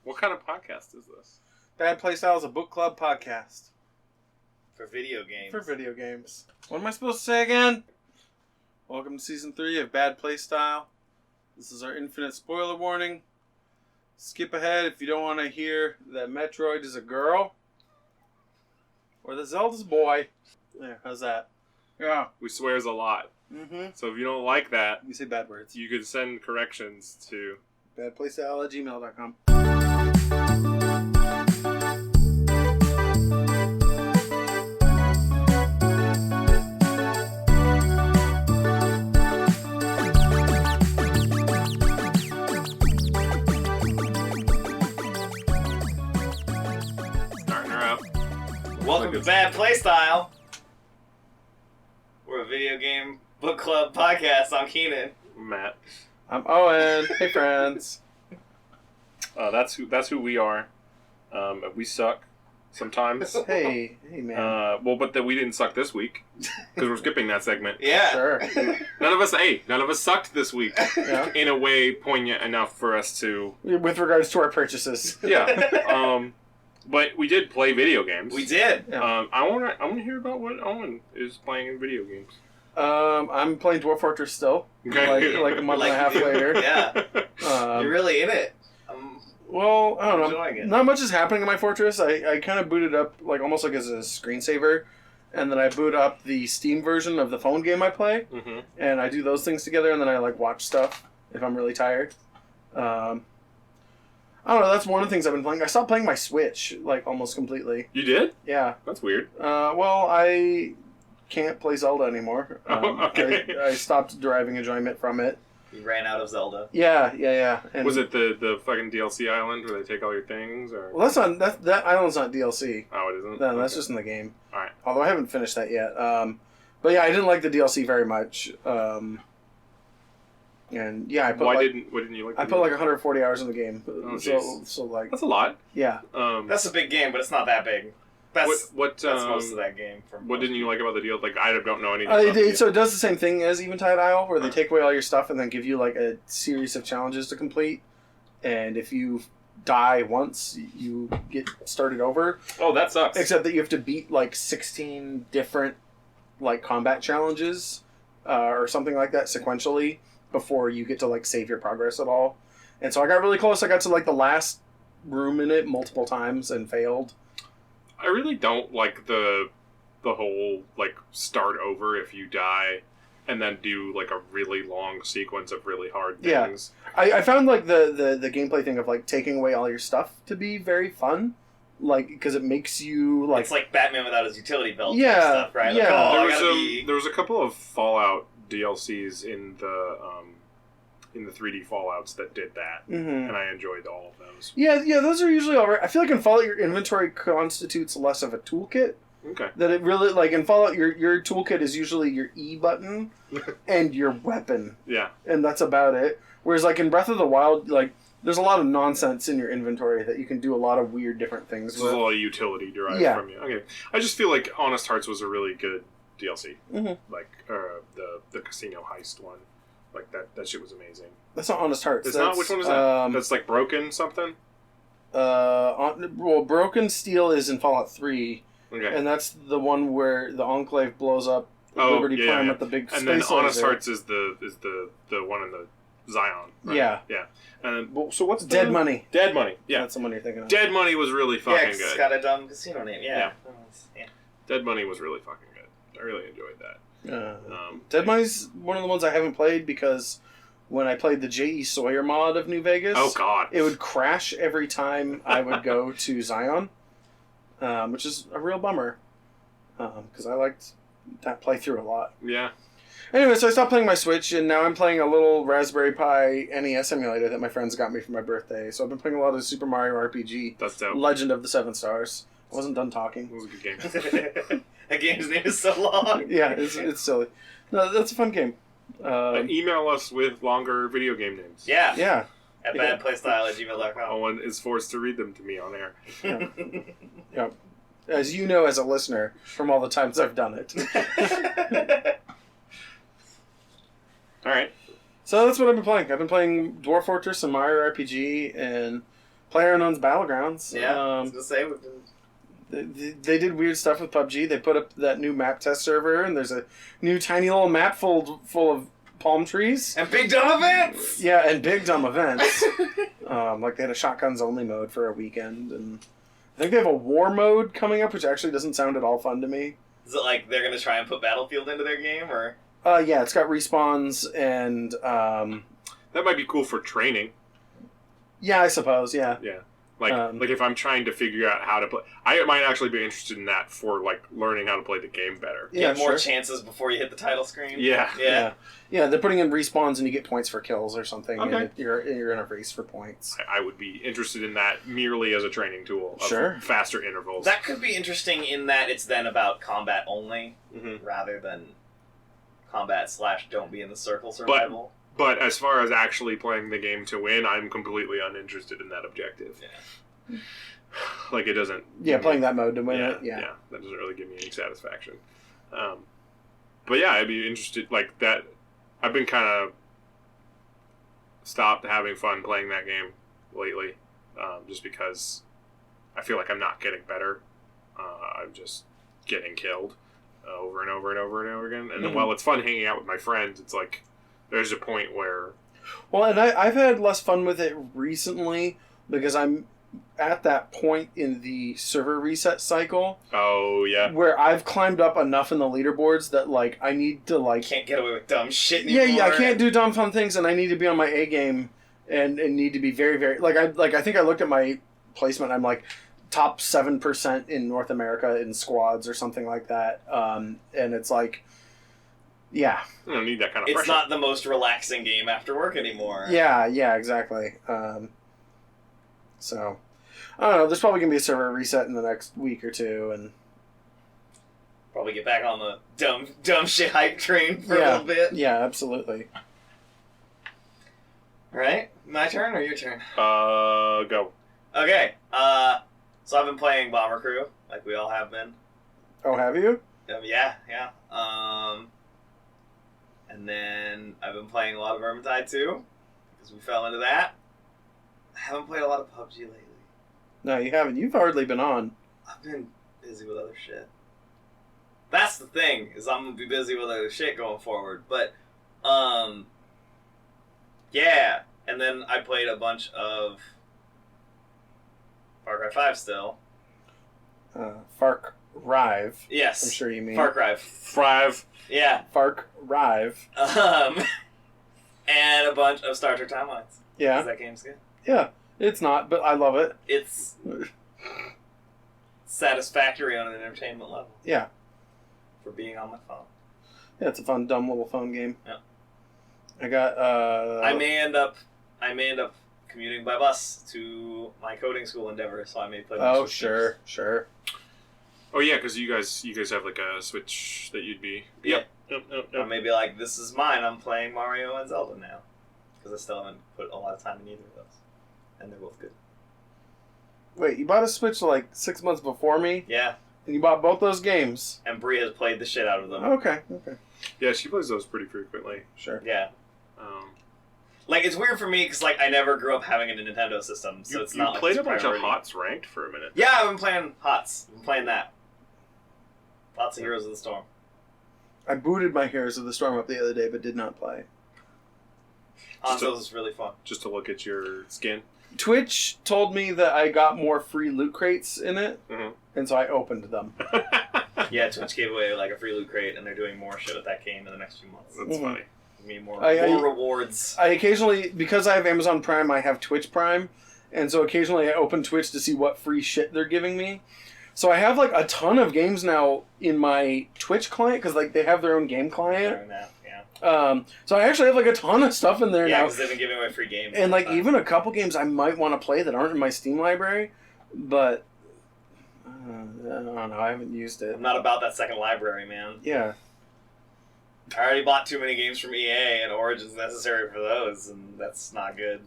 What kind of podcast is this? Bad Playstyle is a book club podcast. For video games. For video games. What am I supposed to say again? Welcome to Season 3 of Bad Playstyle. This is our infinite spoiler warning. Skip ahead if you don't want to hear that Metroid is a girl. Or that Zelda's a boy. There, how's that? Yeah. We swears a lot. Mm-hmm. So if you don't like that, You say bad words. you could send corrections to... badplaystyle@gmail.com. Starting her up. Welcome to Bad Playstyle. We're a video game book club podcast. I'm Keenan. Matt. I'm Owen. Hey, friends. That's who we are. We suck sometimes. Hey, man. But we didn't suck this week because we're skipping that segment. Yeah. Sure. None of us sucked this week. Yeah. In a way poignant enough for us to. With regards to our purchases. Yeah. But we did play video games. We did. Yeah. I want to hear about what Owen is playing in video games. I'm playing Dwarf Fortress still. Okay. Like a month and a half you do. later. Yeah. You're really in it. Well, I don't know. Enjoying it. Not much is happening in my fortress. I kind of booted up almost like as a screensaver, and then I boot up the Steam version of the phone game I play, Mm-hmm. and I do those things together, and then I watch stuff if I'm really tired. I don't know. That's one of the things I've been playing. I stopped playing my Switch almost completely. You did? Yeah. That's weird. Well, I can't play Zelda anymore. Okay. I stopped deriving enjoyment from it. You ran out of Zelda. Yeah. And Was it the fucking DLC island where they take all your things? Or? Well, that island's not DLC. Oh, it isn't? No, that's Okay. just in the game. Alright. Although I haven't finished that yet. But yeah, I didn't like the DLC very much. And yeah, I put Why didn't you like? I put 140 hours in the game. Oh, so that's a lot. Yeah. That's a big game, but it's not that big. That's most of that game. What didn't you like about the deal? I don't know anything. About the So it does the same thing as Eventide Isle, where they take away all your stuff and then give you a series of challenges to complete. And if you die once, you get started over. Oh, that sucks. Except that you have to beat 16 different combat challenges or something like that sequentially before you get to save your progress at all. And so I got really close. I got to the last room in it multiple times and failed. I really don't like the whole start over if you die and then do a really long sequence of really hard things. Yeah. I found the gameplay thing of taking away all your stuff to be very fun. Because it makes you it's like Batman without his utility belt. Yeah, type stuff, right? yeah. There was a couple of Fallout DLCs in the 3D Fallouts that did that, and I enjoyed all of those. Yeah, those are usually alright. I feel like in Fallout your inventory constitutes less of a toolkit. Okay. That it really in Fallout your toolkit is usually your E button and your weapon. Yeah. And that's about it. Whereas in Breath of the Wild, there's a lot of nonsense in your inventory that you can do a lot of weird different things with. There's a lot of utility derived from you. Okay. I just feel like Honest Hearts was a really good DLC. Mm-hmm. The casino heist one. That shit was amazing. That's not Honest Hearts. It's not? Which one is that? That's Broken something? Broken Steel is in Fallout 3. Okay. And that's the one where the Enclave blows up Liberty Prime with the big space And then Honest laser. Hearts is the one in the Zion. Right? Yeah. Yeah. And so what's Dead Money. Dead Money. Yeah. That's the one you're thinking of. Dead Money was really fucking good. It's got a dumb casino name. Yeah. Dead Money was really fucking good. I really enjoyed that. Dead Money's one of the ones I haven't played because when I played the J.E. Sawyer mod of New Vegas, oh god, it would crash every time I would go to Zion, which is a real bummer because I liked that playthrough a lot. Yeah. Anyway, so I stopped playing my Switch, and now I'm playing a little Raspberry Pi NES emulator that my friends got me for my birthday. So I've been playing a lot of Super Mario RPG. That's dope. Legend of the Seven Stars. I wasn't done talking. It was a good game. That game's name is so long. Yeah, it's silly. No, that's a fun game. Email us with longer video game names. Yeah. Yeah. At badplaystyle@gmail.com. Owen is forced to read them to me on air. Yeah. Yeah. As you know as a listener from all the times I've done it. All right. So that's what I've been playing. I've been playing Dwarf Fortress and Mario RPG and PlayerUnknown's Battlegrounds. Yeah, I was gonna say we've been... They did weird stuff with PUBG. They put up that new map test server, and there's a new tiny little map full of palm trees. And big dumb events! Yeah, and big dumb events. Like they had a shotguns only mode for a weekend, and I think they have a war mode coming up, which actually doesn't sound at all fun to me. Is it like they're gonna try and put Battlefield into their game, or? Yeah, it's got respawns and That might be cool for training. yeah, I suppose. Yeah. Yeah. Like if I'm trying to figure out how to play, I might actually be interested in that for like learning how to play the game better. Yeah, Get more chances before you hit the title screen. Yeah. Yeah, they're putting in respawns and you get points for kills or something. Okay. And you're in a race for points. I would be interested in that merely as a training tool. Of Sure. Faster intervals. That could be interesting in that it's then about combat only, Mhm. rather than combat / don't be in the circle survival. But as far as actually playing the game to win, I'm completely uninterested in that objective. Yeah. Like it doesn't. Yeah, playing that mode to win Yeah, it. Yeah. that doesn't really give me any satisfaction. But yeah, I'd be interested. Like that, I've been kind of stopped having fun playing that game lately, just because I feel like I'm not getting better. I'm just getting killed over and over and over and over again. And then while it's fun hanging out with my friends, it's like there's a point where. Well, and I've had less fun with it recently because I'm at that point in the server reset cycle. Oh yeah. Where I've climbed up enough in the leaderboards that like I need to like Can't get away with dumb shit anymore. yeah, I can't do dumb fun things, and I need to be on my A game, and need to be very, very I think I looked at my placement. I'm like top 7% in North America in squads or something like that, and it's like, yeah, I don't need that kind of It's pressure. not the most relaxing game after work anymore. yeah, exactly. So I don't know. There's probably gonna be a server reset in the next week or two, and Probably get back on the dumb shit hype train for a little bit. yeah, absolutely. Right? My turn or your turn? Go. Okay. So I've been playing Bomber Crew, like we all have been. Oh, have you? Yeah. And then I've been playing a lot of Vermintide too, because we fell into that. I haven't played a lot of PUBG lately. No, you haven't. You've hardly been on. I've been busy with other shit. That's the thing, is I'm gonna be busy with other shit going forward. But, yeah. And then I played a bunch of Far Cry 5 still. Fark Rive. Yes. I'm sure you mean. Far Cry. 5. Yeah. Fark Rive. And a bunch of Star Trek Timelines. Yeah. 'Cause that game's good. Yeah. It's not, but I love it. It's satisfactory on an entertainment level. Yeah. For being on my phone. Yeah, it's a fun, dumb little phone game. Yeah. I got, I may end up commuting by bus to my coding school endeavor, so I may play. Oh, sure. Oh yeah, because you guys have like a Switch that you'd be. Yeah. Yep. Or maybe like, this is mine. I'm playing Mario and Zelda now, because I still haven't put a lot of time in either of those, and they're both good. Wait, you bought a Switch like 6 months before me, Yeah, and you bought both those games. and Bree has played the shit out of them. Okay. Yeah, she plays those pretty frequently. Sure. Yeah, Um, like it's weird for me because like I never grew up having a Nintendo system, so it's not. You played like, a bunch priority. of HOTS ranked for a minute. Yeah, I've been playing HOTS. I've been playing that. Lots of Heroes of the Storm. I booted my Heroes of the Storm up the other day, but did not play. Hanzo's is really fun. Just to look at your skin. Twitch told me that I got more free loot crates in it, Mhm. and so I opened them. Yeah, Twitch gave away like a free loot crate, and they're doing more shit with that game in the next few months. That's funny. Give me more I- rewards. I occasionally, because I have Amazon Prime, I have Twitch Prime, and so occasionally I open Twitch to see what free shit they're giving me. So I have like a ton of games now in my Twitch client, because like they have their own game client. Doing that, yeah. So I actually have like a ton of stuff in there Yeah, now. because they've been giving away free games. And like all the time. even a couple games I might want to play that aren't in my Steam library, but I don't know. I haven't used it. I'm not about that second library, man. Yeah. I already bought too many games from EA, and Origin's necessary for those, and that's not good.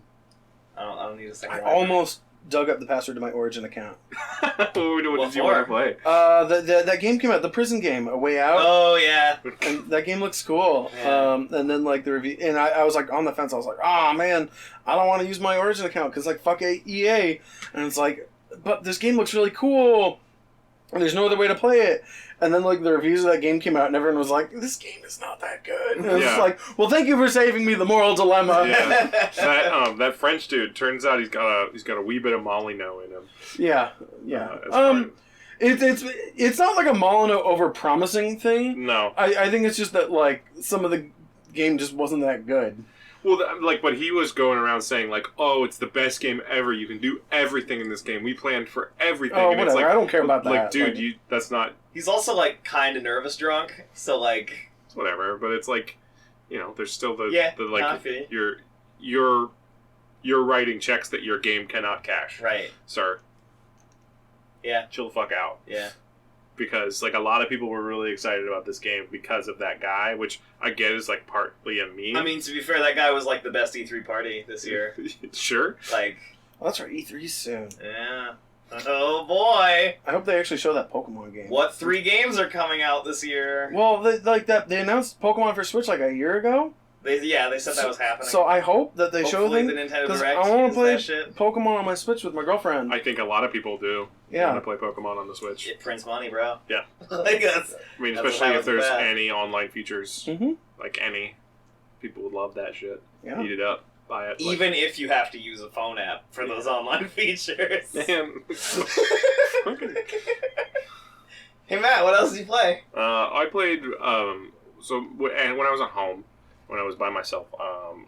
I don't need a second I library. almost dug up the password to my Origin account. What did you want to play? That game came out, the prison game, A Way Out. Oh yeah, And that game looks cool. Yeah. And then like the review, and I was like on the fence. I was like, oh man, I don't want to use my Origin account because like fuck EA. And it's like, but this game looks really cool, and there's no other way to play it. And then like the reviews of that game came out, and everyone was like, this game is not that good. And I was just like, well, thank you for saving me the moral dilemma. Yeah. That French dude, turns out he's got a wee bit of Molyneux in him. Yeah. It's not like a Molyneux over-promising thing. No. I think it's just that, like, some of the game just wasn't that good. Well, but he was going around saying, like, oh, it's the best game ever. You can do everything in this game. We planned for everything. Oh, and whatever. It's like, I don't care about that. Like, dude, that's not... He's also like kind of nervous drunk, so like... It's whatever, but it's like, there's still the like, coffee. You're writing checks that your game cannot cash. Right. Sir. Yeah. Chill the fuck out. Yeah. Because, like, a lot of people were really excited about this game because of that guy, which I get is, like, partly a meme. I mean, to be fair, that guy was, like, the best E3 party this year. Sure. Like... Well, that's right, E3's soon. Yeah. Oh, boy! I hope they actually show that Pokemon game. What 3 games are coming out this year? Well, they announced Pokemon for Switch, like, a year ago. They said that was happening. So I hope that they show them. The Nintendo Because Direct I want to play that shit. Pokemon on my Switch with my girlfriend. I think a lot of people do. Yeah. Want to play Pokemon on the Switch. It prints money, bro. Yeah. Like that's, I mean, that's especially if there's bad. any online features. Mm-hmm. Like any. People would love that shit. Yeah. Eat it up. Buy it. Even if you have to use a phone app for those online features. Man. Hey, Matt, what else did you play? I played, and when I was at home, when I was by myself,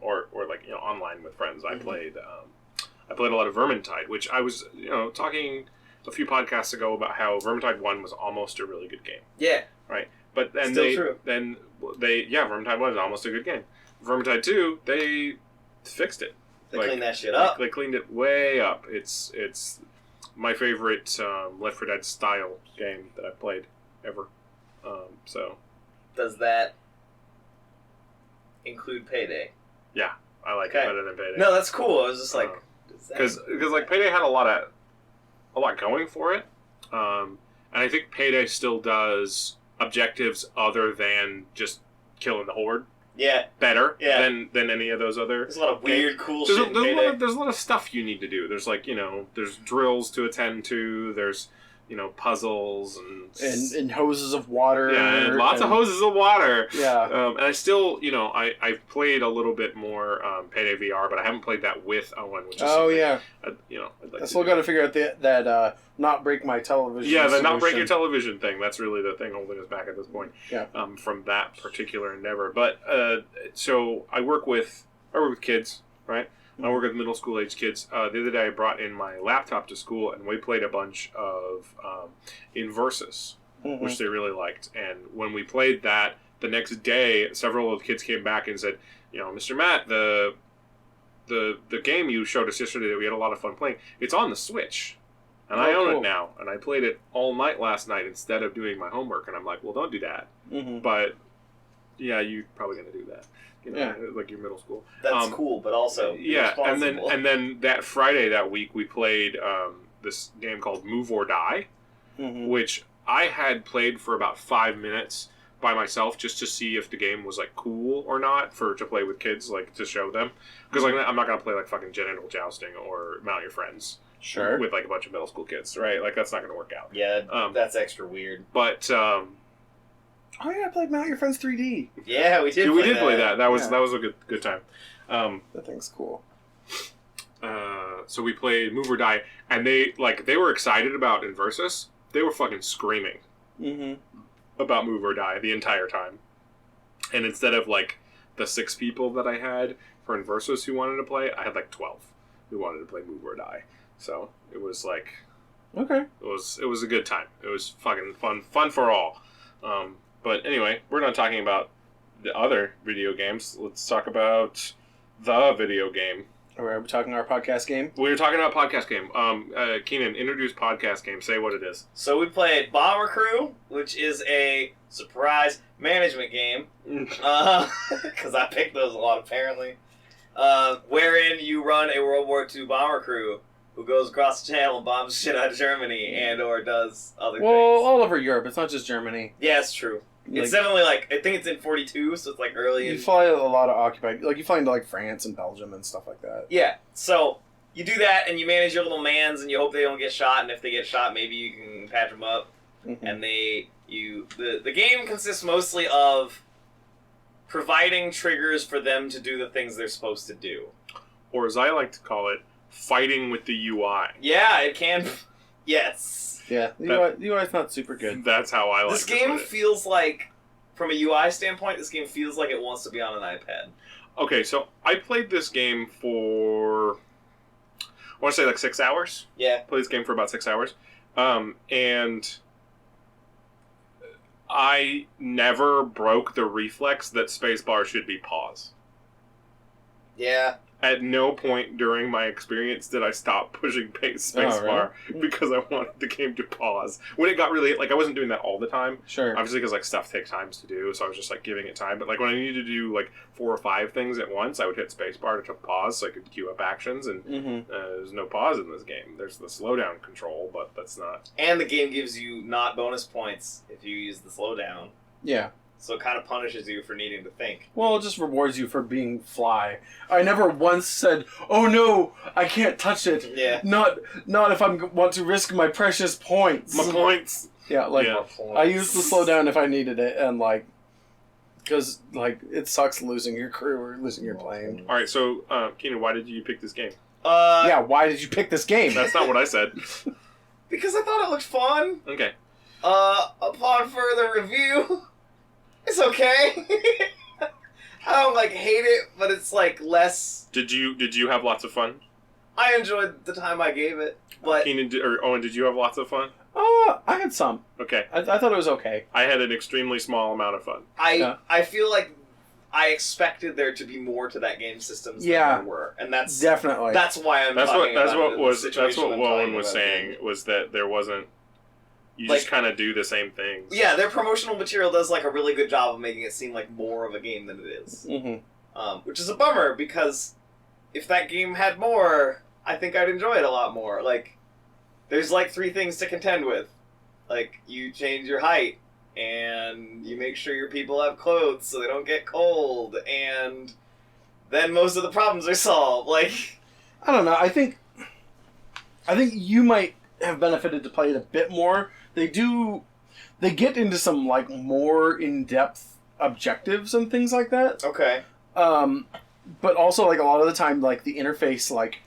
or like, online with friends, I played a lot of Vermintide, which I was, talking a few podcasts ago about how Vermintide 1 was almost a really good game. Yeah. Right? But then True. Vermintide 1 is almost a good game. Vermintide 2, they fixed it. They cleaned that shit up. They cleaned it way up. It's my favorite Left 4 Dead style game that I've played ever. So Does that include Payday? yeah, I like it better than Payday. No, that's cool. I was just like, because like Payday had a lot going for it, and I think Payday still does objectives other than just killing the horde. Yeah. Better. Yeah. than any of those other. There's a lot of weird, cool there's shit. There's a lot of stuff you need to do. There's like there's drills to attend to. There's puzzles and hoses of water. Yeah, and lots of hoses of water. Yeah. And I still, I've played a little bit more Payday VR, but I haven't played that with Owen, which is yeah. I'd like I still got to figure out that not break my television. Yeah, the not break solution. your television thing. That's really the thing holding us back at this point. Yeah. From that particular endeavor, but so I work with kids, right? I work with middle school age kids. The other day I brought in my laptop to school and we played a bunch of Inversus, which they really liked. And when we played that, the next day, several of the kids came back and said, Mr. Matt, the game you showed us yesterday that we had a lot of fun playing, it's on the Switch. And I own it now. And I played it all night last night instead of doing my homework. And I'm like, well, don't do that. But, yeah, you're probably going to do that. Like your middle school. That's cool, but also and then that Friday that week we played this game called Move or Die, which I had played for about 5 minutes by myself just to see if the game was like cool or not to play with kids, like to show them, because like I'm not gonna play like fucking genital jousting or Mount Your Friends with like a bunch of middle school kids, right? Like that's not gonna work out. Yeah, that's extra weird. But oh yeah, I played Mount Your Friends 3D. Yeah, we did. We did play that. That was a good time. That thing's cool. So we played Move or Die, and they were excited about Inversus. They were fucking screaming about Move or Die the entire time. And instead of like the 6 people that I had for Inversus who wanted to play, I had like 12 who wanted to play Move or Die. So it was like, okay, it was a good time. It was fucking fun for all. But anyway, we're not talking about the other video games. Let's talk about the video game. Are we talking our podcast game? We're talking about podcast game. Keenan, introduce podcast game. Say what it is. So we played Bomber Crew, which is a surprise management game. Because I picked those a lot, apparently. Wherein you run a World War II bomber crew who goes across the channel and bombs shit out of Germany and or does other Well, things. all over Europe. It's not just Germany. Yeah, it's true. It's definitely like, I think it's in 42, so it's like early. You fly a lot of occupied, like you fly into like France and Belgium and stuff like that. Yeah, so you do that and you manage your little mans and you hope they don't get shot, and if they get shot, maybe you can patch them up. Mm-hmm. And the game consists mostly of providing triggers for them to do the things they're supposed to do. Or as I like to call it, fighting with the UI. Yeah, it can. Yes. Yeah, the UI's not super good. That's how I like This to game put it. feels like, from a UI standpoint, this game feels like it wants to be on an iPad. Okay, so I played this game for, I want to say like 6 hours. Yeah. Played this game for about 6 hours. And I never broke the reflex that spacebar should be pause. Yeah. At no point during my experience did I stop pushing spacebar because I wanted the game to pause. When it got really, like, I wasn't doing that all the time. Sure. Obviously, because, like, stuff takes time to do, so I was just, like, giving it time. But, like, when I needed to do, like, 4 or 5 things at once, I would hit spacebar to pause so I could queue up actions, and there's no pause in this game. There's the slowdown control, but that's not... And the game gives you not bonus points if you use the slowdown. Yeah. So it kind of punishes you for needing to think. Well, it just rewards you for being fly. I never once said, "Oh no, I can't touch it." Yeah. Not if I want to risk my precious points. My points! Yeah, like, Yeah. I used the slowdown if I needed it, and like, because like it sucks losing your crew or losing your plane. Alright, so, Keenan, why did you pick this game? Yeah, why did you pick this game? That's not what I said. Because I thought it looked fun. Okay. Upon further review, it's okay. I don't like hate it, but it's like less. Did you have lots of fun? I enjoyed the time I gave it, but Keenan, or Owen, did you have lots of fun? I had some. Okay. I thought it was okay. I had an extremely small amount of fun. I feel like I expected there to be more to that game system than there were, and that's Definitely. that's why I'm That's talking what about it in the that's situation what I'm talking Owen was about. saying, was that there wasn't. You Like- just kind of do the same things. Yeah, their promotional material does like a really good job of making it seem like more of a game than it is. Which is a bummer, because if that game had more, I think I'd enjoy it a lot more. Like, there's like 3 things to contend with. Like, you change your height, and you make sure your people have clothes so they don't get cold, and then most of the problems are solved. Like, I don't know. I think you might have benefited to play it a bit more. They get into some like more in-depth objectives and things like that. okay. But also like a lot of the time, like the interface like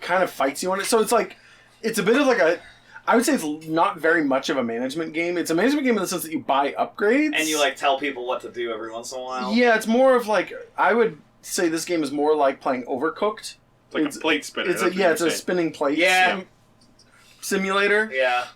kind of fights you on it. So it's like it's a bit of like I would say it's not very much of a management game. It's a management game in the sense that you buy upgrades And you like tell people what to do every once in a while. Yeah, it's more of like I would say this game is more like playing Overcooked. It's like a plate spinner. It's that's what it's a you're saying. spinning plate Yeah. simulator. Yeah.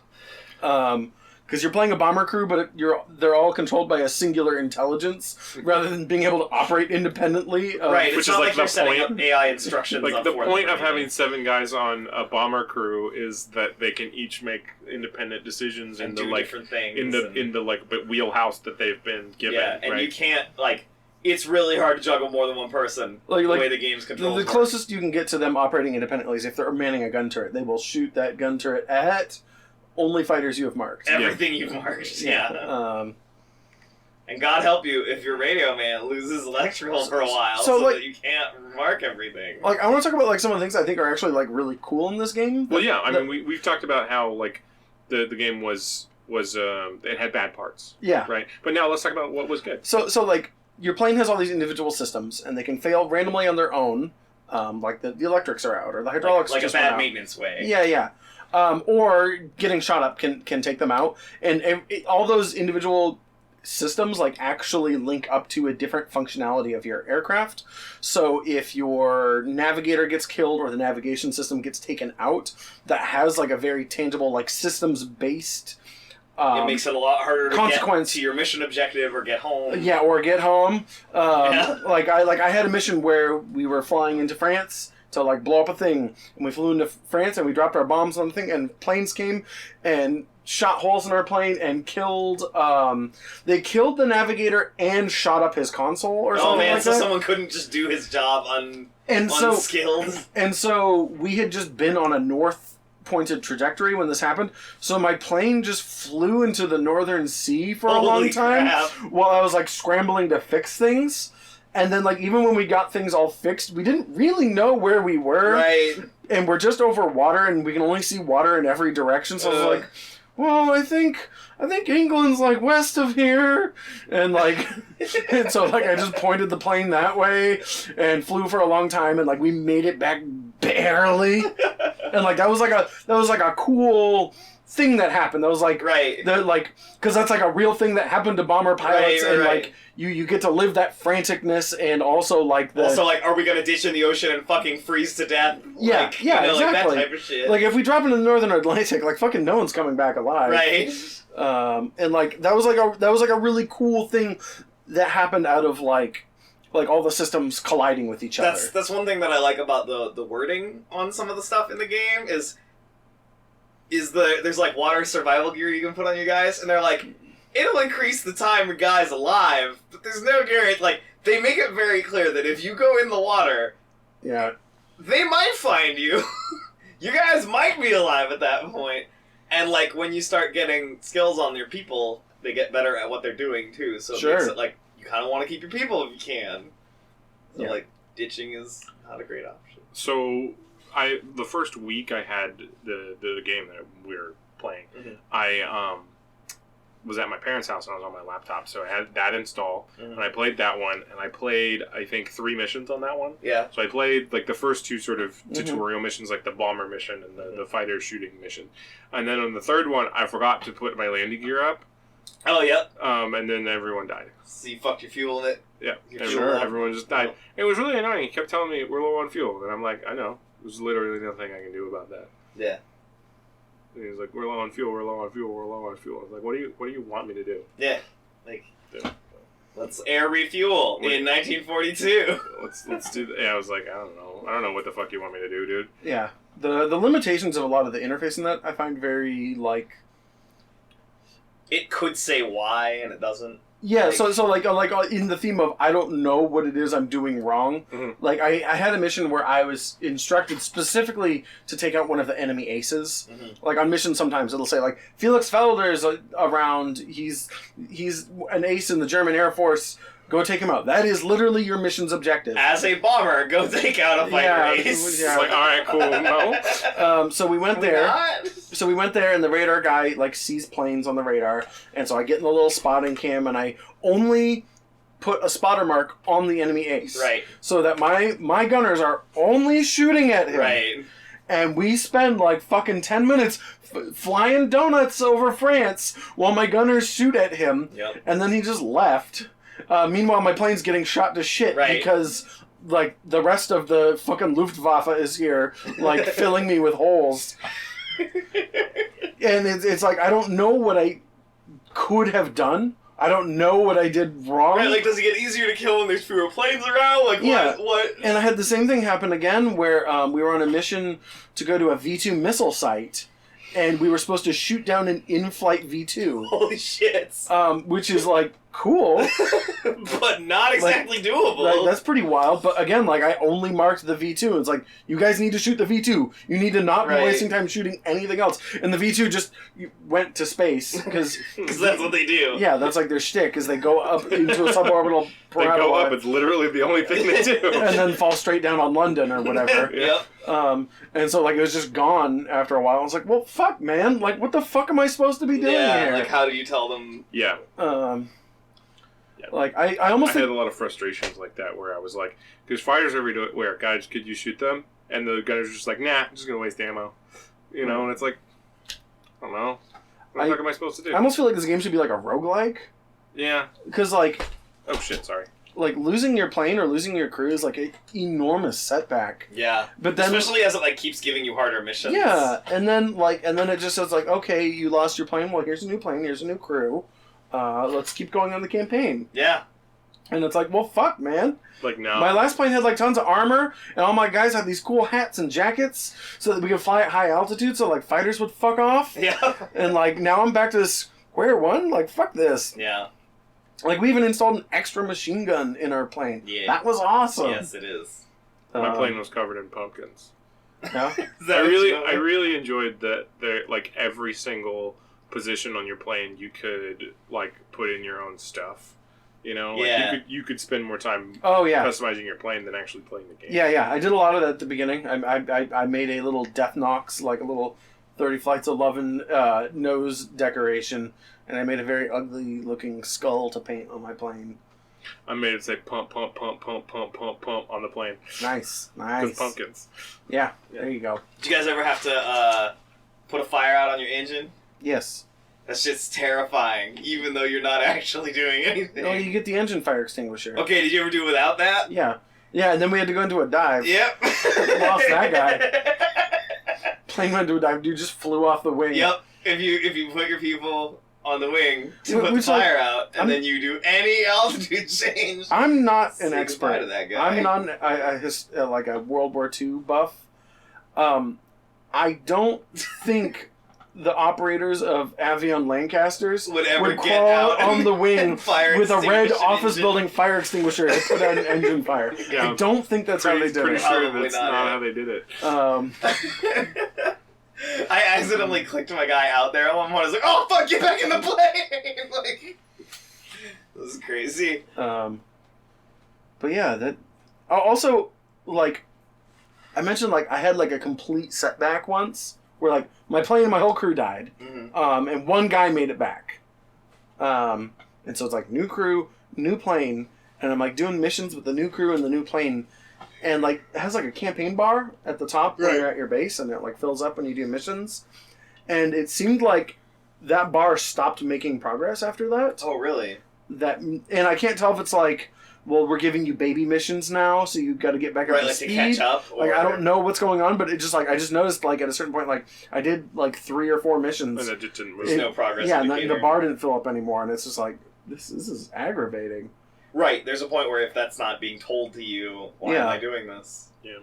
Because you're playing a bomber crew, but they're all controlled by a singular intelligence rather than being able to operate independently. Right, which it's is not like like you're the setting point- up AI instructions. Like up the for point them or of having anything. 7 guys on a bomber crew is that they can each make independent decisions and in the do like different things in the like wheelhouse that they've been given. yeah, and right? you can't like. It's really hard to juggle more than one person. Like- the like, way the game's controlled. The closest you can get to them operating independently is if they're manning a gun turret. They will shoot that gun turret at only fighters you have marked. Everything you've marked. Yeah. And God help you if your radio man loses electrical for a while, so, so like- that you can't mark everything. Like, I want to talk about like some of the things I think are actually like really cool in this game. Well, yeah. I mean, we've talked about how like the game was it had bad parts. Yeah. Right. But now let's talk about what was good. So like your plane has all these individual systems, and they can fail randomly on their own. Like the electrics are out, or the hydraulics like a just went bad out. maintenance way. Yeah. Or getting shot up can take them out, and all those individual systems like actually link up to a different functionality of your aircraft. So if your navigator gets killed or the navigation system gets taken out, that has like a very tangible like systems based. It makes it a lot harder to consequence. get to your mission objective or get home. Yeah, or get home. Yeah. Like I had a mission where we were flying into France to like blow up a thing, and we flew into France and we dropped our bombs on the thing, and planes came and shot holes in our plane and killed. They killed the navigator and shot up his console or something Oh man, like so that. someone couldn't just do his job unskilled. And so we had just been on a north-pointed trajectory when this happened. So my plane just flew into the northern sea for a long time while I was like scrambling to fix things. And then like even when we got things all fixed, we didn't really know where we were. Right. And we're just over water, and we can only see water in every direction. So I was like, well, I think England's like west of here, and like, and so like I just pointed the plane that way and flew for a long time, and like we made it back barely, and like that was like a cool thing that happened. That was like because that's like a real thing that happened to bomber pilots, and like you get to live that franticness, and also like are we gonna ditch in the ocean and fucking freeze to death? Yeah, like, exactly. Like that type of shit. Like if we drop into the northern Atlantic, like fucking no one's coming back alive. Right. And like that was like a really cool thing that happened out of like all the systems colliding with each other. That's one thing that I like about the wording on some of the stuff in the game is there's like water survival gear you can put on you guys, and they're like, it'll increase the time your guy's alive, but there's no guarantee. Like they make it very clear that if you go in the water, they might find you. You guys might be alive at that point. And like when you start getting skills on your people, they get better at what they're doing too. So it makes it like you kind of want to keep your people if you can. So like ditching is not a great option. So the first week I had the game that we were playing, I was at my parents' house and I was on my laptop, so I had that install, and I played that one, and I played, I think, 3 missions on that one. Yeah. So I played, like, the first 2 sort of tutorial missions, like the bomber mission and the fighter shooting mission. And then on the third one, I forgot to put my landing gear up. Oh, yep. And then everyone died. So you fucked your fuel in it? Yeah. Everyone just died. It was really annoying. He kept telling me, we're low on fuel. And I'm like, I know. There's literally nothing I can do about that. Yeah. And he was like, we're low on fuel, we're low on fuel, we're low on fuel. I was like, what do you want me to do? Yeah. Like, let's air refuel in 1942. Let's do that. Yeah, I was like, I don't know what the fuck you want me to do, dude. Yeah. The limitations of a lot of the interface in that I find very, like... It could say why, and it doesn't. Yeah, like, so like in the theme of I don't know what it is I'm doing wrong. Like I had a mission where I was instructed specifically to take out one of the enemy aces. Like on missions sometimes it'll say like Felix Felder's around. He's an ace in the German Air Force. Go take him out. That is literally your mission's objective. As a bomber, go take out a fighter ace. Yeah. It's like, all right, cool. No. So we went there. So we went there, and the radar guy like sees planes on the radar, and so I get in the little spotting cam, and I only put a spotter mark on the enemy ace, right? So that my gunners are only shooting at him, right? And we spend like fucking 10 minutes flying donuts over France while my gunners shoot at him, and then he just left. Meanwhile, my plane's getting shot to shit because, like, the rest of the fucking Luftwaffe is here, like, filling me with holes. And it's like, I don't know what I could have done. I don't know what I did wrong. Right, like, does it get easier to kill when there's fewer planes around? Like, what? And I had the same thing happen again, where we were on a mission to go to a V2 missile site, and we were supposed to shoot down an in-flight V2. Holy shit. Which is, like, cool. But not exactly like, doable. Like, that's pretty wild. But again, like, I only marked the V2. It's like, you guys need to shoot the V2. You need to not be wasting time shooting anything else. And the V2 just went to space. Because that's what they do. Yeah, that's like their shtick, is they go up into a suborbital parabola. They go up, it's literally the only thing they do. And then fall straight down on London or whatever. And so, like, it was just gone after a while. I was like, well, fuck, man. Like, what the fuck am I supposed to be doing here? Like, how do you tell them? Yeah. Like, I almost had a lot of frustrations like that where I was like, because fighters everywhere, guys, could you shoot them? And the guys are just like, nah, I'm just going to waste ammo. You know, and it's like, I don't know. What the fuck am I supposed to do? I almost feel like this game should be like a roguelike. Yeah. Because, like... Oh, shit, sorry. Like, losing your plane or losing your crew is, like, an enormous setback. Yeah. But then... Especially as it, like, keeps giving you harder missions. Yeah. And then it just says, like, okay, you lost your plane. Well, here's a new plane. Here's a new crew. Let's keep going on the campaign. Yeah. And it's like, well, fuck, man. Like, no. My last plane had, like, tons of armor, and all my guys had these cool hats and jackets so that we could fly at high altitude so, like, fighters would fuck off. Yeah. And, like, now I'm back to square one. Like, fuck this. Yeah. Like, we even installed an extra machine gun in our plane. Yeah. That was awesome. Yes, it is. My plane was covered in pumpkins. No? I really enjoyed that. Like every single position on your plane, you could like put in your own stuff. You know, like you could spend more time customizing your plane than actually playing the game. Yeah. I did a lot of that at the beginning. I made a little Death Nox, like a little 30 Flights of Lovin' nose decoration, and I made a very ugly looking skull to paint on my plane. I made it say pump, pump, pump, pump, pump, pump, pump on the plane. Nice. With pumpkins. Yeah, there you go. Did you guys ever have to put a fire out on your engine? Yes. That shit's terrifying, even though you're not actually doing anything. Oh, you get the engine fire extinguisher. Okay, did you ever do it without that? Yeah, and then we had to go into a dive. Yep. Lost that guy. Plane went into a dive. Dude just flew off the wing. Yep. If you put your people on the wing to put the fire out, and then you do any altitude change. I'm not an expert. To that guy. I'm not like a World War II buff. I don't think the operators of Avion Lancasters would ever crawl get out on the wing with a red office engine. building fire extinguisher to put out an engine fire. I don't think that's how they did pretty it. Sure that's not how they did it. I accidentally clicked my guy out there at one point. I was like, "Oh fuck, get back in the plane!" Like, this is crazy. But yeah, that also like I mentioned, like I had like a complete setback once where like my plane and my whole crew died, and one guy made it back. And so it's like new crew, new plane, and I'm like doing missions with the new crew and the new plane. And like it has like a campaign bar at the top when you're at your base, and it like fills up when you do missions. And it seemed like that bar stopped making progress after that. Oh, really? And I can't tell if it's like, well, we're giving you baby missions now, so you've got to get back up to speed. To catch up. Like I don't know what's going on, but it just like I just noticed like at a certain point, like I did like 3 or 4 missions, and it just didn't move. There's no progress. Yeah, and the bar didn't fill up anymore, and it's just like this is aggravating. Right, there's a point where if that's not being told to you, why am I doing this? Yeah.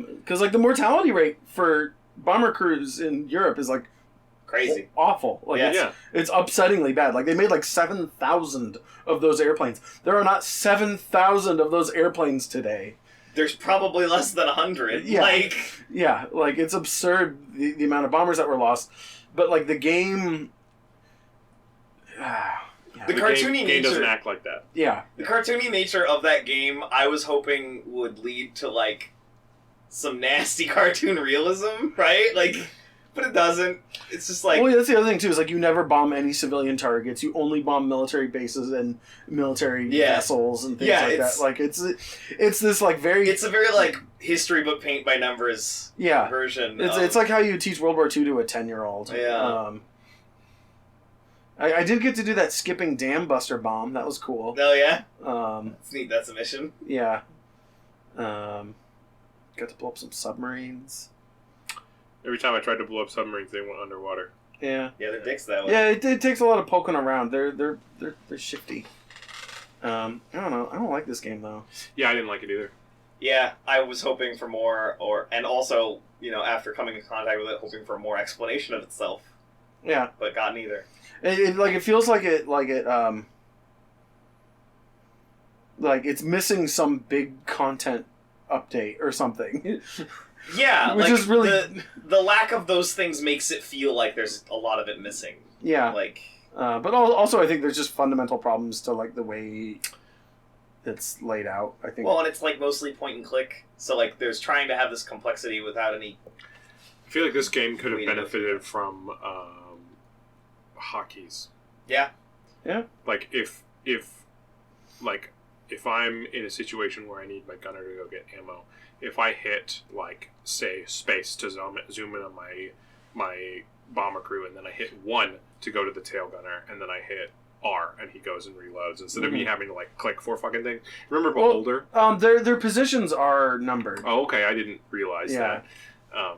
Because like the mortality rate for bomber crews in Europe is like crazy, awful. Like it's upsettingly bad. Like they made like 7,000 of those airplanes. There are not 7,000 of those airplanes today. There's probably less than 100. Yeah, like like it's absurd the amount of bombers that were lost. But like the game. The cartoony game nature doesn't act like that. Yeah. The cartoony nature of that game, I was hoping would lead to like some nasty cartoon realism, right? Like, but it doesn't. It's just like. Well, that's the other thing too. Is like you never bomb any civilian targets. You only bomb military bases and military vessels and things like that. Like it's this like very. It's a very like history book paint by numbers. Version. It's like how you teach World War II to a 10-year-old. Yeah. I did get to do that skipping dam buster bomb. That was cool. Oh yeah. That's neat. That's a mission. Yeah. Got to blow up some submarines. Every time I tried to blow up submarines, they went underwater. Yeah. Yeah, they're dicks that way. Yeah, it takes a lot of poking around. They're shifty. I don't know. I don't like this game though. Yeah, I didn't like it either. Yeah, I was hoping for more, and also, after coming in contact with it, hoping for more explanation of itself. Yeah. But got neither. It feels like it's missing some big content update or something. Yeah, which is really the lack of those things makes it feel like there's a lot of it missing. Yeah, like, but also I think there's just fundamental problems to like the way it's laid out. I think. Well, and it's like mostly point and click, so like there's trying to have this complexity without any. I feel like this game could have benefited from hotkeys. Yeah. Like if I'm in a situation where I need my gunner to go get ammo, if I hit like say space to zoom in on my bomber crew, and then I hit 1 to go to the tail gunner, and then I hit R and he goes and reloads instead of me having to like click 4 fucking things. Remember Beholder? Their positions are numbered. Oh, okay. I didn't realize that.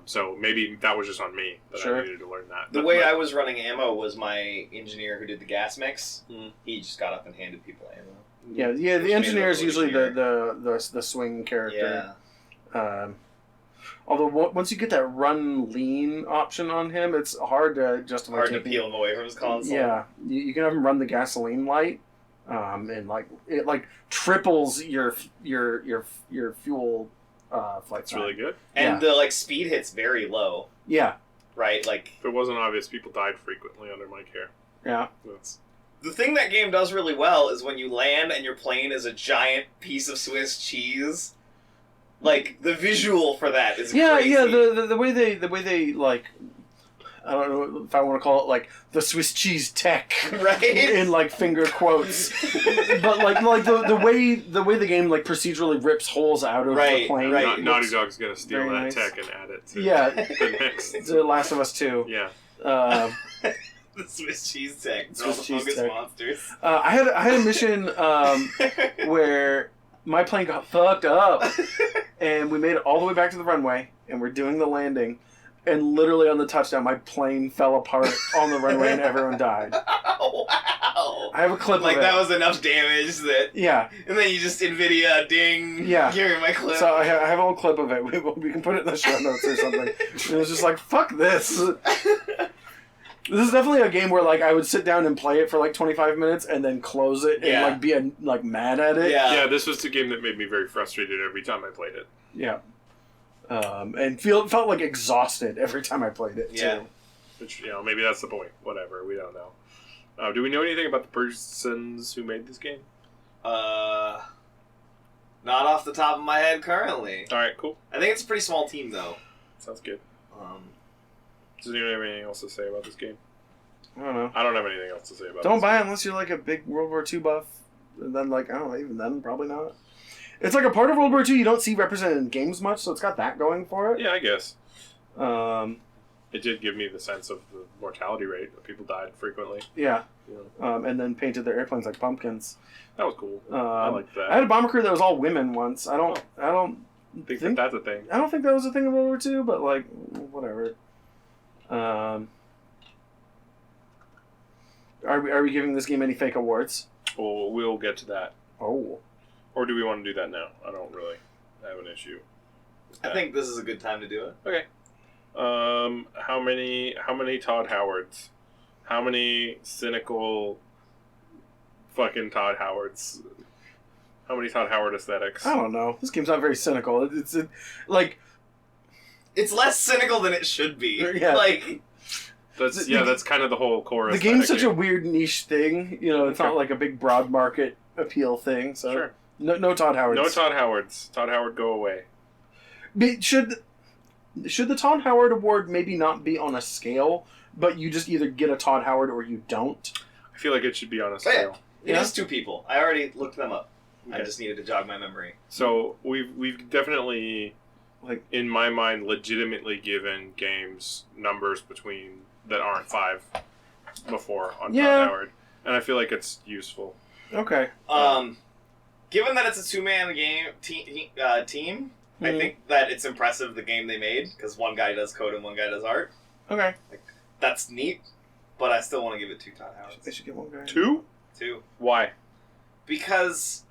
So maybe that was just on me that I needed to learn that. The way I was running ammo was my engineer who did the gas mix. He just got up and handed people ammo. Yeah. The engineer is usually the swing character. Yeah. Although once you get that run lean option on him, it's hard to justify. Hard to peel him away from his console. Yeah, you can have him run the gasoline light, and like it like triples your fuel flight It's time. really good. And the speed hit's very low, Yeah. right? If it wasn't obvious, people died frequently under my care. Yeah. That's... The thing that game does really well is when you land and your plane is a giant piece of Swiss cheese. The visual for that is crazy. Yeah. The way they I don't know if I want to call it the Swiss cheese tech, right? In finger quotes, but the way the game procedurally rips holes out of the plane. Right. Naughty Dog's gonna steal that nice. tech and add it to the next. The Last of Us 2. Yeah. The Swiss cheese tech. Swiss the cheese Focus tech. Monsters. I had a mission where my plane got fucked up, and we made it all the way back to the runway, and we're doing the landing, and literally on the touchdown, my plane fell apart on the runway, and everyone died. Oh, wow! I have a clip of it. That was enough damage that... Yeah. And then you just NVIDIA, ding, yeah. give me my clip. So I have a little clip of it. We can put it in the show notes or something. It was just fuck this. This is definitely a game where I would sit down and play it for 25 minutes and then close it and be mad at it. Yeah, this was the game that made me very frustrated every time I played it. Yeah. And felt exhausted every time I played it too. Yeah. Which maybe that's the point. Whatever, we don't know. Do we know anything about the persons who made this game? Not off the top of my head currently. All right, cool. I think it's a pretty small team though. Sounds good. Does anyone have anything else to say about this game? I don't know. I don't have anything else to say about it. Don't buy it unless you're a big World War II buff. And then I don't know, even then probably not. It's a part of World War II you don't see represented in games much, so it's got that going for it. Yeah, I guess. It did give me the sense of the mortality rate. People died frequently. Yeah. And then painted their airplanes like pumpkins. That was cool. I like that. I had a bomber crew that was all women once. I don't think that's a thing. I don't think that was a thing in World War II, but whatever. Are we giving this game any fake awards? Well, we'll get to that. Oh. Or do we want to do that now? I don't really have an issue. I think this is a good time to do it. Okay. How many Todd Howards? How many cynical fucking Todd Howards? How many Todd Howard aesthetics? I don't know. This game's not very cynical. It's less cynical than it should be. Yeah. That's kind of the whole core. The game's such a weird niche thing. It's not a big broad market appeal thing. So sure. No Todd Howards. No Todd Howards. Todd Howard, go away. Should the Todd Howard Award maybe not be on a scale, but you just either get a Todd Howard or you don't? I feel like it should be on a scale. It is 2 people. I already looked them up. Okay. I just needed to jog my memory. So we've definitely, in my mind, legitimately given games numbers that aren't 5 before on Todd Howard, and I feel like it's useful. Okay. Given that it's a 2-man game team, I think that it's impressive the game they made because one guy does code and one guy does art. Okay. That's neat, but I still want to give it 2 Todd Howards. They should get one guy. 2? 2. Why? Because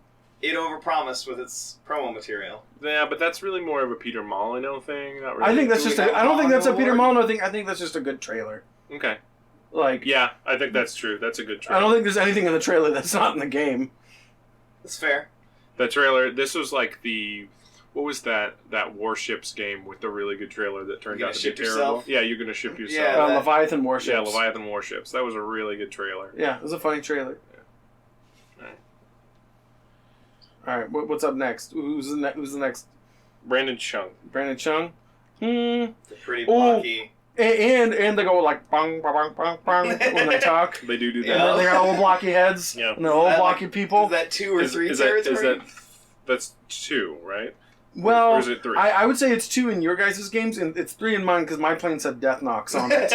it overpromised with its promo material. Yeah, but that's really more of a Peter Molyneux thing. Not really. I think that's I don't think that's a Peter Molyneux Molyneux thing. I think that's just a good trailer. Okay. Like, yeah, I think that's true. That's a good trailer. I don't think there's anything in the trailer that's not in the game. That's fair. That trailer, this was like the, what was that Warships game with the really good trailer that turned out to be terrible? Yourself? Yeah, you're going to ship yourself. Yeah, Leviathan Warships. Yeah, Leviathan Warships. That was a really good trailer. Yeah, it was a funny trailer. Yeah. All right, what's up next? Who's the next? Brandon Chung. Brandon Chung? They're pretty blocky. And they go like bang, bang, bang, bang when they talk. They do that. And they got old blocky heads. Yeah. And they're old blocky people. Is that 2 or 3 territory? That's 2, right? Well, or is it 3? I would say it's 2 in your guys' games, and it's 3 in mine because my plane said Death Knocks on it.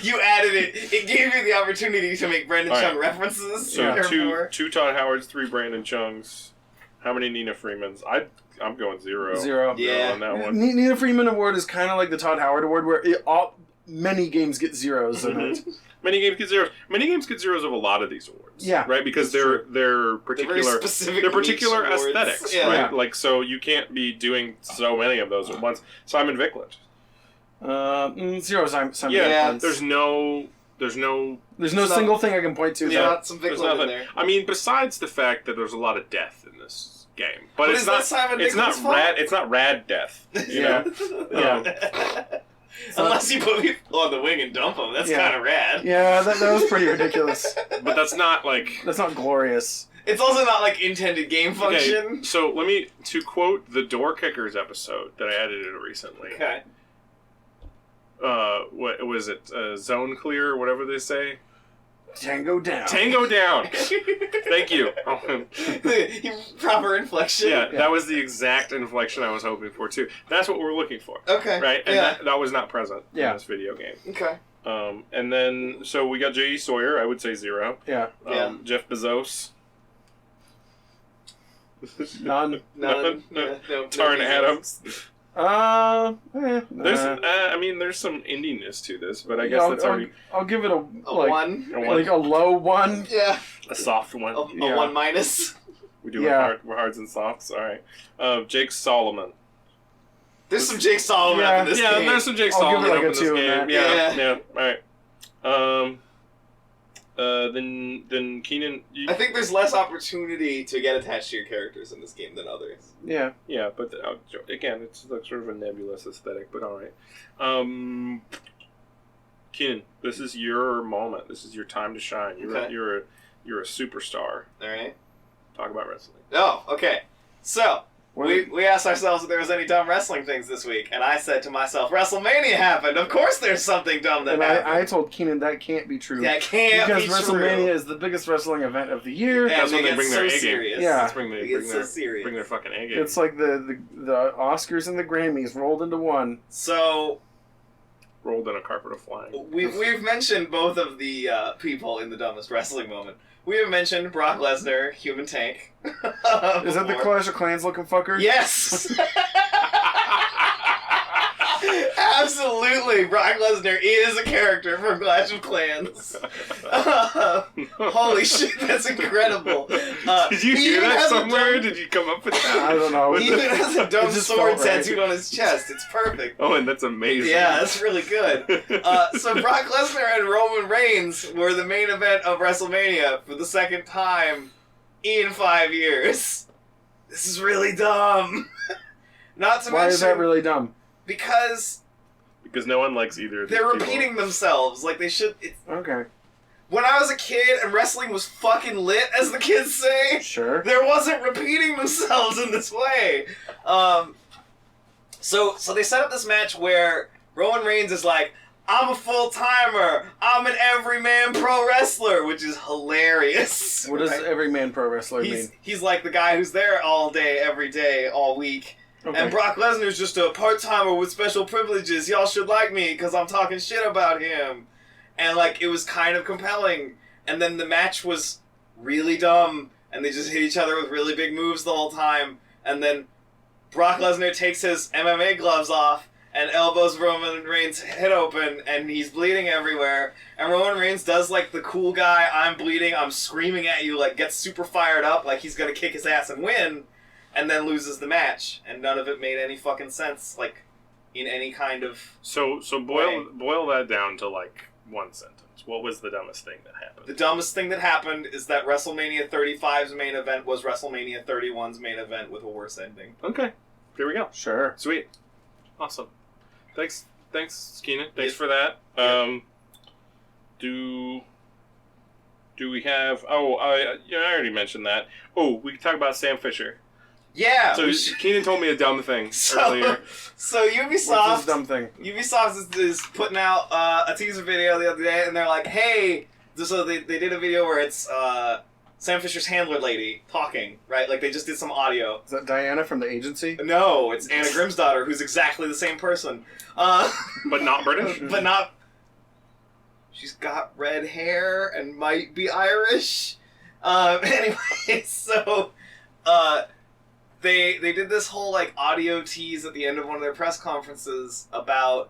You added it. It gave you the opportunity to make Brandon Chung references. So 2 Todd Howards, 3 Brandon Chungs. How many Nina Freemans? I'm going 0. 0. Yeah. On that one. Nina Freeman Award is kind of like the Todd Howard Award, where many games get 0s in it. Many games get 0s. Many games get 0s of a lot of these awards. Yeah, right, because they're particular. They're particular aesthetics, yeah. right? Like, so you can't be doing so many of those at once. Simon Vickland. 0 Simon Yeah, Vickland. There's no single thing I can point to. There's not some Vickland in there. I mean, besides the fact that there's a lot of death in this game. But is that Simon Nichols' fault? It's not rad death. You know? Yeah. Unless you put people on the wing and dump them, that's kind of rad. Yeah, that was pretty ridiculous. But that's not like... That's not glorious. It's also not like intended game function. Okay, so to quote the Door Kickers episode that I edited recently. Okay. What was it? Zone clear, or whatever they say? Tango down. Tango down! Thank you. Proper inflection. Yeah, that was the exact inflection I was hoping for, too. That's what we're looking for. Okay. Right? And that was not present in this video game. Okay. And then, so we got J.E. Sawyer, I would say 0. Yeah. Jeff Bezos. None. No, Tarn Adams. There's some indiness to this, but I guess already... I'll give it a 1. Like a low 1. Yeah. A soft 1. A 1 minus. We do hards and softs. All right. Jake Solomon. There's some Jake Solomon up in this game. Yeah, there's some Jake Solomon up in this game. Yeah. All right. Then Keenan... I think there's less opportunity to get attached to your characters in this game than others. Yeah. Yeah, but again, it's like sort of a nebulous aesthetic, but alright. Keenan, this is your moment. This is your time to shine. You're a superstar. Alright. Talk about wrestling. Oh, okay. So... We asked ourselves if there was any dumb wrestling things this week, and I said to myself, WrestleMania happened! Of course there's something dumb that happened! I told Keenan that can't be true. That can't be true! Because WrestleMania is the biggest wrestling event of the year. That's when they bring their A game. Yeah. Bring their fucking A game. It's like the Oscars and the Grammys rolled into one. So... Rolled in a carpet of flying. We've mentioned both of the people in the dumbest wrestling moment. We have mentioned Brock Lesnar, Human Tank. Is that the Clash of Clans looking fucker? Yes! Absolutely! Brock Lesnar is a character from Clash of Clans. Holy shit, that's incredible. Did you hear that somewhere? Did you come up with that? I don't know. He even has a dumb sword tattooed on his chest. It's perfect. Oh, and that's amazing. Yeah, that's really good. So Brock Lesnar and Roman Reigns were the main event of WrestleMania for the second time in 5 years. This is really dumb. Not to mention... Why is that really dumb? Because no one likes either of these they're people. repeating themselves. Like, they should... Okay. When I was a kid and wrestling was fucking lit, as the kids say... Sure. There wasn't repeating themselves in this way. So they set up this match where Roman Reigns is like, I'm a full-timer. I'm an everyman pro wrestler, which is hilarious. What does everyman pro wrestler mean? He's like the guy who's there all day, every day, all week. Okay. And Brock Lesnar's just a part-timer with special privileges. Y'all should like me because I'm talking shit about him. And, like, it was kind of compelling. And then the match was really dumb. And they just hit each other with really big moves the whole time. And then Brock Lesnar takes his MMA gloves off and elbows Roman Reigns' head open, and he's bleeding everywhere. And Roman Reigns does, like, the cool guy, I'm bleeding, I'm screaming at you, like, gets super fired up, like he's gonna kick his ass and win, and then loses the match. And none of it made any fucking sense, like, in any kind of So boil that down to, like, one sentence. What was the dumbest thing that happened? The dumbest thing that happened is that WrestleMania 35's main event was WrestleMania 31's main event with a worse ending. Okay. Here we go. Sure. Sweet. Awesome. Thanks, Keenan. Thanks for that. Do we have... Oh, I already mentioned that. Oh, we can talk about Sam Fisher. Yeah. So Keenan told me a dumb thing earlier. So Ubisoft... What's this dumb thing? Ubisoft is putting out a teaser video the other day, and they're like, hey... So they did a video where it's Sam Fisher's handler lady talking, right? Like, they just did some audio. Is that Diana from the agency? No, it's Anna Grimsdottir, who's exactly the same person. But not British? But not... She's got red hair and might be Irish. Anyway, so... They did this whole, like, audio tease at the end of one of their press conferences about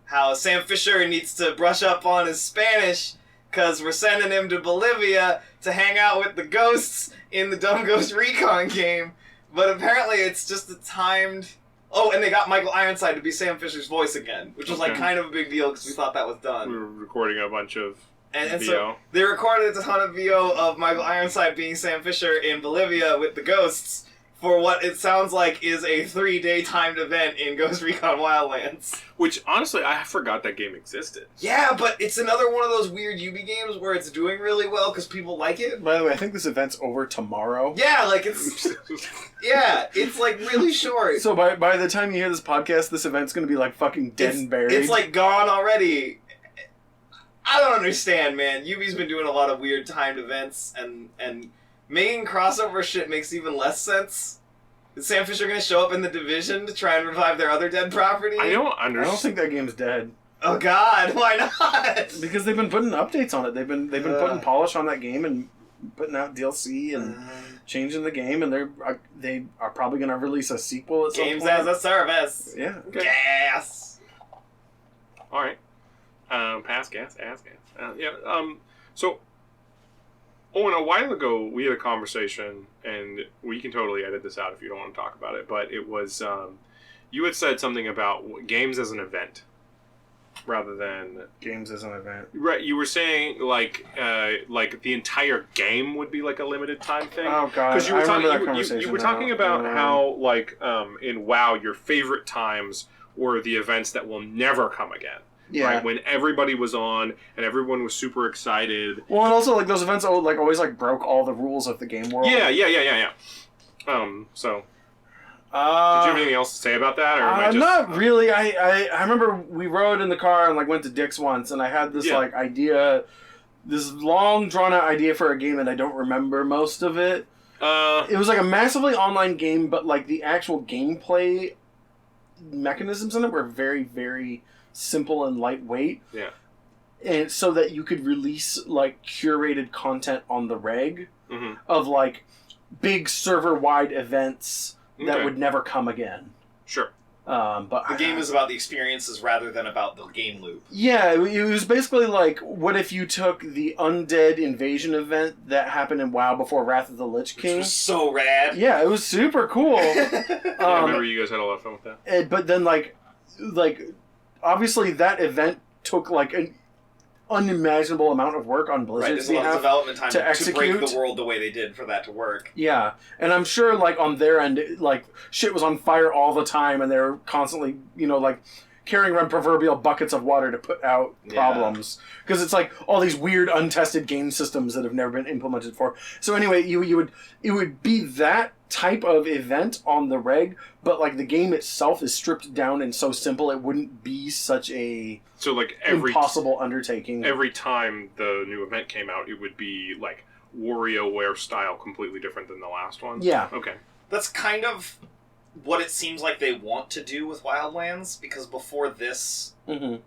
how Sam Fisher needs to brush up on his Spanish because we're sending him to Bolivia to hang out with the ghosts in the Dumb Ghost Recon game. But apparently it's just a timed... Oh, and they got Michael Ironside to be Sam Fisher's voice again, which was, like, kind of a big deal because we thought that was done. We were recording a bunch of and VO. So they recorded a ton of VO of Michael Ironside being Sam Fisher in Bolivia with the ghosts for what it sounds like is a 3-day timed event in Ghost Recon Wildlands. Which, honestly, I forgot that game existed. Yeah, but it's another one of those weird Ubi games where it's doing really well because people like it. By the way, I think this event's over tomorrow. Yeah, like it's... yeah, it's like really short. So by the time you hear this podcast, this event's going to be like fucking dead and buried. It's like gone already. I don't understand, man. Ubi's been doing a lot of weird timed events, and making crossover shit makes even less sense. Is Sam Fisher going to show up in The Division to try and revive their other dead property? I don't understand. I don't think that game's dead. Oh God, why not? Because they've been putting updates on it. They've been putting polish on that game and putting out DLC and changing the game, and they are probably going to release a sequel at some point. Games as a service. Yeah. Okay. Gas. All right. Pass gas, ass gas. So, Owen, a while ago, we had a conversation, and we can totally edit this out if you don't want to talk about it, but it was, you had said something about games as an event, rather than... Games as an event. Right, you were saying, like the entire game would be, like, a limited time thing? Oh, God, Because you were I remember talking, that conversation. You were talking about how, like, in WoW, your favorite times were the events that will never come again. Yeah. Right? When everybody was on and everyone was super excited. Well, and also, like, those events always broke all the rules of the game world. Yeah. So... did you have anything else to say about that, or am I just... Not really. I remember we rode in the car and went to Dick's once, and I had this idea, this long drawn out idea for a game, and I don't remember most of it. It was like a massively online game, but like the actual gameplay mechanisms in it were very, very simple and lightweight. Yeah. And so that you could release like curated content on the reg of like big server wide events that would never come again. Sure. But the game is about the experiences rather than about the game loop. Yeah, it was basically like, what if you took the Undead Invasion event that happened in WoW before Wrath of the Lich King? Which was so rad. Yeah, it was super cool. I remember you guys had a lot of fun with that. But then, like, obviously that event took, like, an unimaginable amount of work on Blizzard's Right, there's a lot of development time to execute. break the world the way they did for that to work. Yeah, and I'm sure, like, on their end, like, shit was on fire all the time, and they were constantly, carrying around proverbial buckets of water to put out problems. Because it's, like, all these weird, untested game systems that have never been implemented before. So anyway, it would be that type of event on the reg, but, like, the game itself is stripped down and so simple it wouldn't be such a... So, like, impossible undertaking. Every time the new event came out, it would be, like, WarioWare style, completely different than the last one? Yeah. Okay. That's kind of what it seems like they want to do with Wildlands, because before this,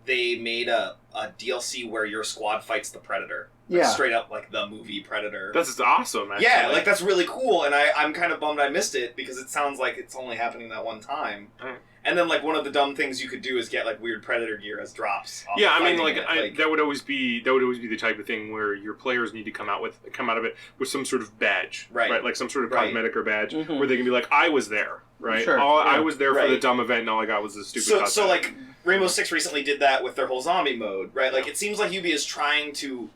they made a DLC where your squad fights the Predator. Like, straight up, like, the movie Predator. That's awesome, actually. Yeah, like, that's really cool, and I'm kind of bummed I missed it, because it sounds like it's only happening that one time. Right. And then, like, one of the dumb things you could do is get, like, weird Predator gear as drops. Yeah, I mean, like, that would always be the type of thing where your players need to come out of it with some sort of badge, right? Like some sort of cosmetic or badge, where they can be like, I was there, right? Sure. I was there for the dumb event, and all I got was this stupid cosmetic. So, like, Rainbow Six recently did that with their whole zombie mode, right? Like, it seems like Ubi is trying to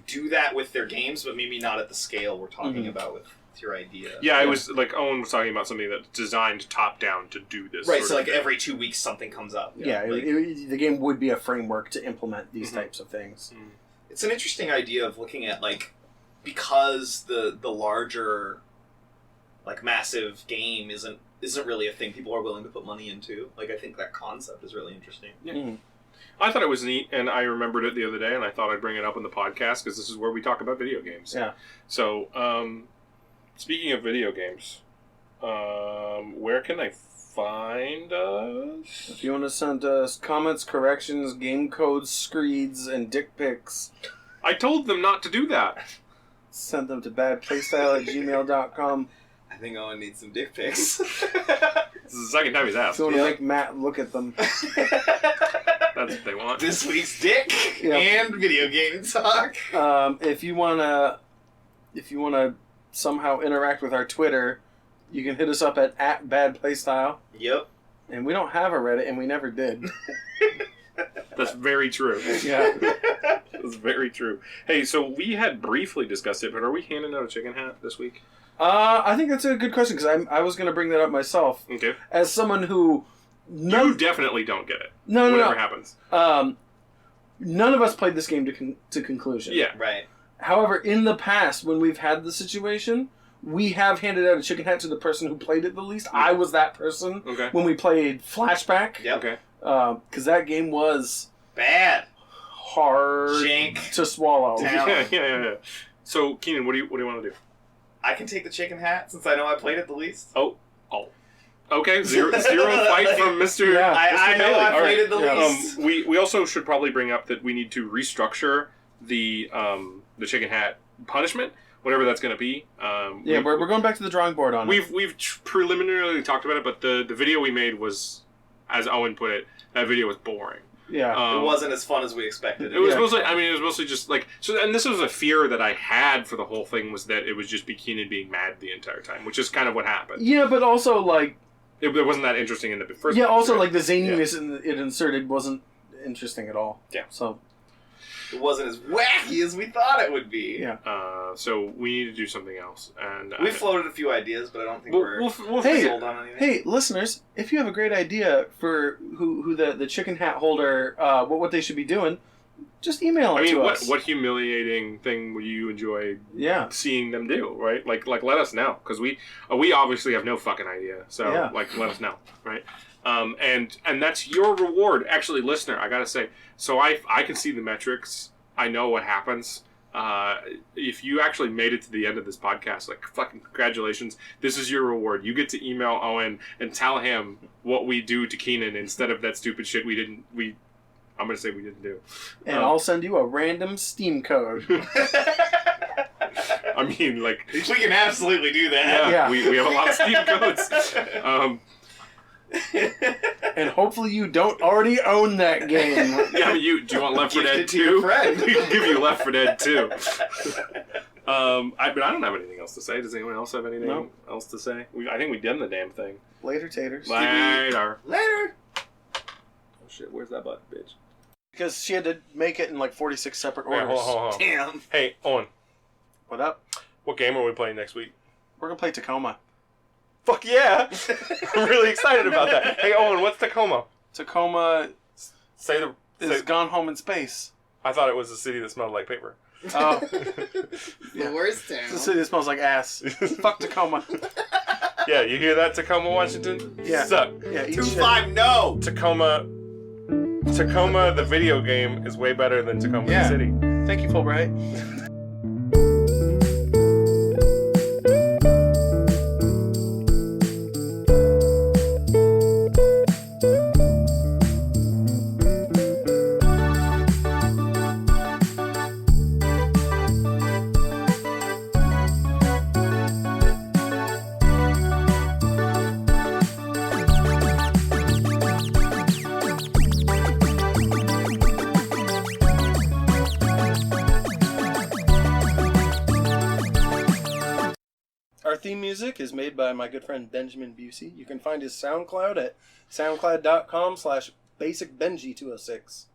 do that with their games, but maybe not at the scale we're talking about with your idea. Yeah, it was like Owen was talking about something that's designed top down to do this. Right, so like every 2 weeks something comes up. Yeah, like, the game would be a framework to implement these types of things. It's an interesting idea of looking at, like, because the larger, like, massive game isn't really a thing people are willing to put money into. Like, I think that concept is really interesting. Yeah. I thought it was neat, and I remembered it the other day, and I thought I'd bring it up in the podcast, because this is where we talk about video games. Yeah. So, speaking of video games, where can they find us? If you want to send us comments, corrections, game codes, screeds, and dick pics, I told them not to do that. Send them to badplaystyle@gmail.com. I think Owen needs some dick pics. This is the second time he's asked. If you want to make Matt look at them. That's what they want. This week's dick and video game talk. If you wanna somehow interact with our Twitter, you can hit us up at @badplaystyle. Yep. And we don't have a Reddit, and we never did. That's very true. Yeah. That's very true. Hey, so we had briefly discussed it, but are we handing out a chicken hat this week? I think that's a good question because I was going to bring that up myself. Okay. As someone who... You definitely don't get it. No. Whatever happens. None of us played this game to conclusion. Yeah. Right. However, in the past, when we've had the situation, we have handed out a chicken hat to the person who played it the least. Yeah. I was that person when we played Flashback. Yep. Okay. Because that game was bad, hard Jank. to swallow. Yeah. So, Keenan, what do you want to do? I can take the chicken hat since I know I played it the least. Oh. Okay, zero fight from Mr. Yeah. I know Bailey. I All played right. it the Yeah. least. We also should probably bring up that we need to restructure the chicken hat punishment, whatever that's going to be. We're going back to the drawing board on it. We've preliminarily talked about it, but the video we made was, as Owen put it, that video was boring. Yeah. It wasn't as fun as we expected. It was mostly. I mean, it was mostly just like so. And this was a fear that I had for the whole thing was that it was just be Keenan being mad the entire time, which is kind of what happened. Yeah, but also like. It wasn't that interesting in the first. Yeah. place, Also, right? like the zaniness it inserted wasn't interesting at all. Yeah. So. It wasn't as wacky as we thought it would be. Yeah. So we need to do something else, and We floated a few ideas, but I don't think we're we'll Hey, sold on anything. Hey, listeners! If you have a great idea for who the chicken hat holder, what they should be doing, just email it to us. what humiliating thing would you enjoy Yeah. seeing them do, right? Like let us know, because we obviously have no fucking idea. So Yeah. let us know, right? And that's your reward. Actually, listener, I gotta say, so I can see the metrics. I know what happens. If you actually made it to the end of this podcast, like fucking congratulations. This is your reward. You get to email Owen and tell him what we do to Keenan instead of that stupid shit I'm gonna say we didn't do. And I'll send you a random Steam code. I mean, like We can absolutely do that. yeah. We have a lot of Steam codes. And hopefully you don't already own that game. Yeah, do you want Left 4 Gift Dead it to your 2? friend. We can give you Left 4 Dead 2. But I don't have anything else to say. Does anyone else have anything else to say? I think we done the damn thing. Later, taters. Later. Later. Oh shit, where's that button, bitch? Because she had to make it in like 46 separate Wait, orders. hold on. Damn. Hey, Owen, What up? what game are we playing next week? We're going to play Tacoma. Fuck yeah! I'm really excited about that. Hey, Owen, what's Tacoma? Tacoma Say is gone home in space. I thought it was a city that smelled like paper. Oh. The worst town. It's a city that smells like ass. Fuck Tacoma. Yeah, you hear that, Tacoma, Washington? Yeah. Suck. Yeah, eat shit. 2-5 no. Tacoma, the video game, is way better than Tacoma Yeah. the city. Thank you, Fulbright. Our theme music is made by my good friend Benjamin Busey. You can find his SoundCloud at soundcloud.com/basicbenji206.